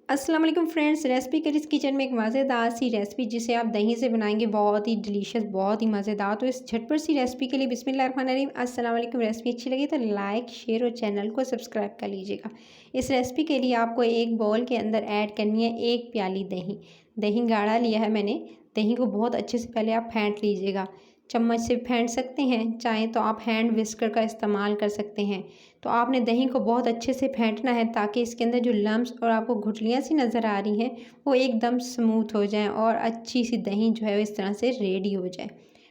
अस्सलाम वालेकुम friends, recipe curries kitchen में एक मज़ेदार सी रेसिपी जिसे आप दही से बनाएंगे, बहुत ही डिलीशियस, बहुत ही मज़ेदार। तो इस झटपट सी रेसिपी के लिए बिस्मिल्लाहिर्रहमानिर्रहीम अस्सलाम वालेकुम। रेसिपी अच्छी लगी तो लाइक शेयर और चैनल को सब्सक्राइब कर लीजिएगा। इस रेसिपी के लिए आपको एक बाउल के अंदर ऐड करनी है 1 प्याली दही। दही गाढ़ा लिया है मैंने। दही को बहुत अच्छे से पहले आप फेंट लीजिएगा। चम्मच से फेंट सकते हैं, चाहे तो आप हैंड विस्कर का इस्तेमाल कर सकते हैं। तो आपने दही को बहुत अच्छे से फेंटना है ताकि इसके अंदर जो लम्स और आपको गुठलियाँ सी नज़र आ रही हैं वो एकदम स्मूथ हो जाएं और अच्छी सी दही जो है इस तरह से रेडी हो जाए।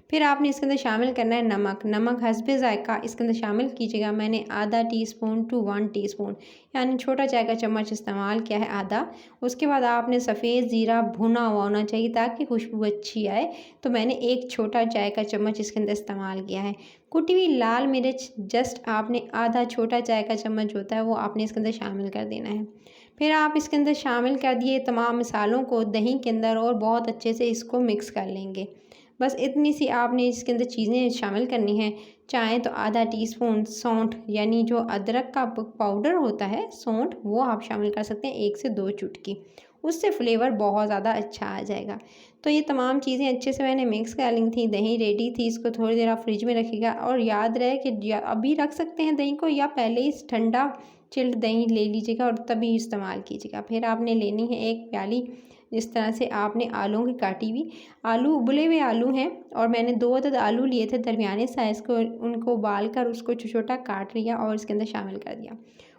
फिर आपने इसके अंदर शामिल करना है नमक। नमक हस्बे ज़ायक़ा इसके अंदर शामिल कीजिएगा। मैंने आधा टीस्पून टू 1 टीस्पून यानी छोटा चाय का चम्मच इस्तेमाल किया है, आधा। उसके बाद आपने सफ़ेद ज़ीरा भुना हुआ होना चाहिए ताकि खुशबू अच्छी आए। तो मैंने एक छोटा चाय का चम्मच इसके अंदर इस्तेमाल किया है। कुटी हुई लाल मिर्च जस्ट आपने आधा छोटा चाय का चम्मच होता है वो आपने इसके अंदर शामिल कर देना है। फिर आप इसके अंदर शामिल कर दिए तमाम मसालों को दही के अंदर और बहुत अच्छे से इसको मिक्स कर लेंगे। बस इतनी सी आपने इसके अंदर चीज़ें शामिल करनी हैं। चाहे तो आधा टीस्पून सौंठ यानी जो अदरक का पाउडर होता है सौंठ, वो आप शामिल कर सकते हैं 1 से 2 चुटकी। उससे फ्लेवर बहुत ज़्यादा अच्छा आ जाएगा। तो ये तमाम चीज़ें अच्छे से मैंने मिक्स कर ली थी। दही रेडी थी, इसको थोड़ी देर आप फ्रिज में रखिएगा और याद रहे कि अभी रख सकते हैं दही को या पहले ही ठंडा चिल्ड दही ले लीजिएगा और तभी इस्तेमाल कीजिएगा। फिर आपने लेनी है 1 प्याली। इस तरह से आपने आलूओं की काटी हुई, आलू उबले हुए आलू हैं और मैंने 2 अदद आलू लिए थे दरमियाने साइज़ को, उनको उबाल कर उसको छोटा काट लिया और इसके अंदर शामिल कर दिया।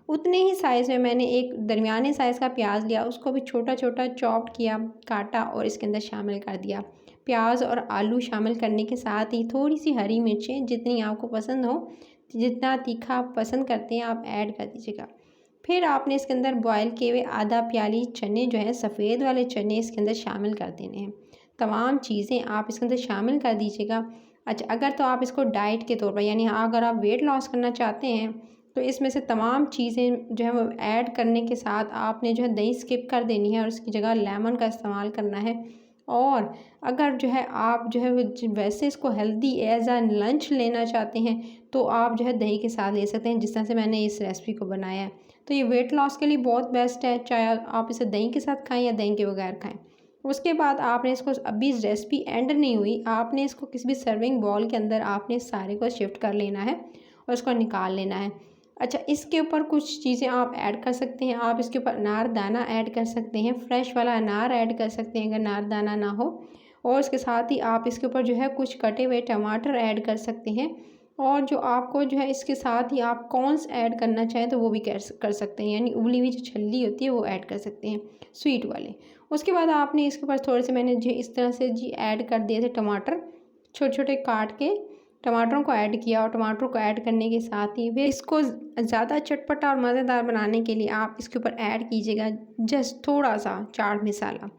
उतने ही साइज़ में मैंने एक दरमियाने साइज़ का प्याज लिया, उसको भी छोटा छोटा चॉप्ड किया, काटा और इसके अंदर शामिल कर दिया। प्याज और आलू शामिल करने के साथ ही थोड़ी सी हरी मिर्चें जितनी आपको पसंद हो, जितना तीखा आप पसंद करते हैं आप ऐड कर दीजिएगा। फिर आपने इसके अंदर बॉयल किए हुए आधा प्याली चने जो है सफ़ेद वाले चने इसके अंदर शामिल कर देने हैं। तमाम चीज़ें आप इसके अंदर शामिल कर दीजिएगा। अच्छा, अगर तो आप इसको डाइट के तौर पर यानी हाँ अगर आप वेट लॉस करना चाहते हैं तो इसमें से तमाम चीज़ें जो है वो ऐड करने के साथ आपने जो है दही स्किप कर देनी है और उसकी जगह लेमन का इस्तेमाल करना है। और अगर जो है आप जो है वैसे इसको हेल्दी एज आ लंच लेना चाहते हैं तो आप जो है दही के साथ ले सकते हैं, जिस तरह से मैंने इस रेसिपी को बनाया है। तो ये वेट लॉस के लिए बहुत बेस्ट है, चाहे आप इसे दही के साथ खाएं या दही के बगैर खाएं। उसके बाद आपने इसको, अभी रेसिपी एंड नहीं हुई, आपने इसको किसी भी सर्विंग बॉल के अंदर आपने सारे को शिफ्ट कर लेना है और उसको निकाल लेना है। अच्छा, इसके ऊपर कुछ चीज़ें आप ऐड कर सकते हैं। आप इसके ऊपर अनार दाना ऐड कर सकते हैं, फ्रेश वाला अनार ऐड कर सकते हैं अगर अनार दाना ना हो। और उसके साथ ही आप इसके ऊपर जो है कुछ कटे हुए टमाटर ऐड कर सकते हैं। और जो आपको जो है इसके साथ ही आप कॉर्न्स ऐड करना चाहें तो वो भी कर सकते हैं, यानी उबली हुई जो छल्ली होती है वो ऐड कर सकते हैं, स्वीट वाले। उसके बाद आपने इसके ऊपर थोड़े से मैंने जी इस तरह से जी ऐड कर दिए थे टमाटर, छोटे छोटे काट के टमाटरों को ऐड किया। और टमाटर को ऐड करने के साथ ही फिर इसको ज़्यादा चटपटा और मज़ेदार बनाने के लिए आप इसके ऊपर ऐड कीजिएगा जस्ट थोड़ा सा चाट मसाला।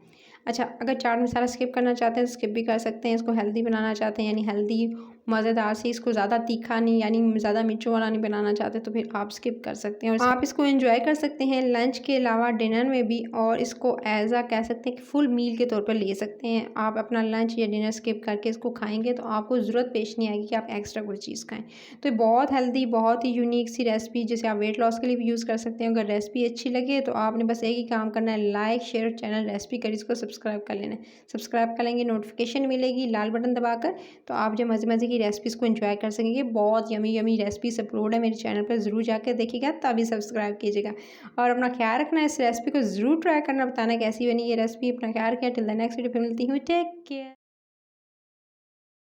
अच्छा, अगर चाट मसाला स्किप करना चाहते हैं तो स्किप भी कर सकते हैं। इसको हेल्दी बनाना चाहते हैं यानी हेल्दी मज़ेदार सी, इसको ज़्यादा तीखा नहीं यानी ज़्यादा मिर्चों वाला नहीं बनाना चाहते तो फिर आप स्किप कर सकते हैं। और आप इसको एंजॉय कर सकते हैं लंच के अलावा डिनर में भी, और इसको एज आ कह सकते हैं कि फुल मील के तौर पर ले सकते हैं। आप अपना लंच या डिनर स्किप करके इसको खाएंगे तो आपको ज़रूरत पेश नहीं आएगी कि आप एक्स्ट्रा कोई चीज़ खाएँ। तो ये बहुत हेल्दी, बहुत ही यूनिक सी रेसिपी जिसे आप वेट लॉस के लिए भी यूज़ कर सकते हैं। अगर रेसिपी अच्छी लगे तो आपने बस एक ही काम करना है, लाइक शेयर और चैनल रेसिपी करीज को सब्सक्राइब कर लेना है। सब्सक्राइब कर लेंगे, नोटिफिकेशन मिलेगी लाल बटन दबाकर, तो आप जो मज़े मज़े की रेसिपीज़ को एंजॉय कर सकेंगे। बहुत यमी यमी रेसिपीज अपलोड है मेरे चैनल पर, ज़रूर जाकर देखिएगा, तभी सब्सक्राइब कीजिएगा। और अपना ख्याल रखना, इस रेसिपी को ज़रूर ट्राई करना, बताना कैसी बनी ये रेसिपी। अपना ख्याल रखिए, टिल द नेक्स्ट वीडियो फिर मिलती हूँ, टेक केयर।